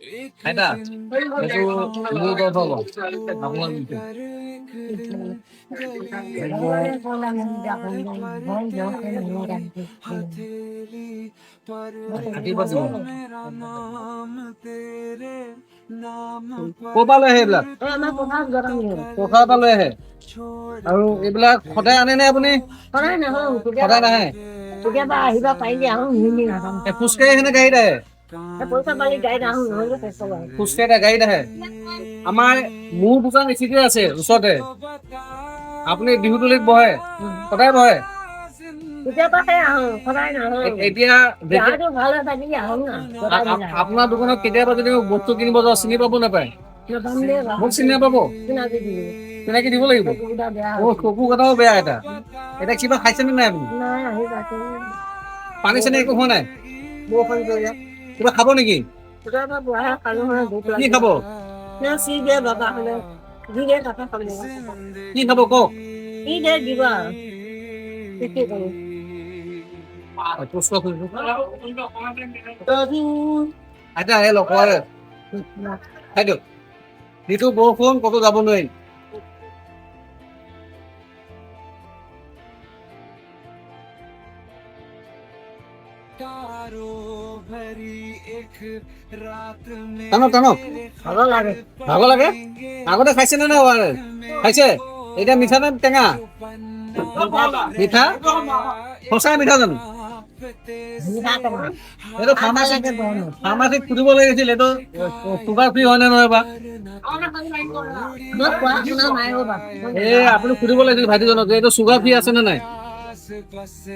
এটা এইটো মোৰ দত হ'ব আপোনাৰ মিঠে খাটি পাতি ক'ৰ পৰা লৈ আহে এইবিলাক পথাৰৰ পৰা লৈ আহে আৰু এইবিলাক সদায় আনে নে আপুনি সদায় নাহে কেতিয়াবা আহিব পাৰিলে আহোঁ নিনি নাযাওঁ খোজকাঢ়ি আহে নে গাড়ীত আহে পইচা পালি গাড়ীত আহোঁ নহ'লে পইচা পায় খোজকাঢ়ি গাড়ীত আহে আমাৰ মোৰ দোকান এচিতে আছে ওচৰতে আপুনি বিহুতলিত বহে সদায় বহে কেতিয়াবাহে আহোঁ সদায় নাহোঁ এতিয়া গাটো ভাল হৈ থাকিলে আহোঁ না আপোনাৰ দোকানত কেতিয়াবা যদি বস্তু কিনিব যাওঁ চিনি পাব নাপায় মোক চিনি নাপাব চিনাকি দিব লাগিব চকু কথাও বেয়া এটা এতিয়া কিবা খাইছেনে নাই আপুনি পানী চানী একো হোৱা নাই বৰষুণ পৰিলে কিবা খাব নেকি কেতিয়াবা বুঢ়াহে খালোঁ হয় ভোক কি লাগে খাব চি দিয়ে বাবা হ'লে যি দিয়ে তাকে খাব কি খাব কওক কি দিয়ে দিব আৰু কি কৰোঁ আইতা আহে লগ পোৱা খাই দিয়ক যিটো বৰষুণ ক'তো যাব নোৱাৰি টানক ভালো লাগে ভাগৰ লাগে আগতে খাইছে নে নাই খাইছে এতিয়া মিঠা নে টেঙা মিঠা সঁচাই মিঠা জানো এইটো ফাৰ্মাচীত সুধিব লাগিছিল এইটো চুগাৰ ফ্ৰী হয় নে নহয় বা এই আপুনি সুধিব লাগিছিল ভাইটিজনক এইটো চুগাৰ ফ্ৰী আছে নে নাই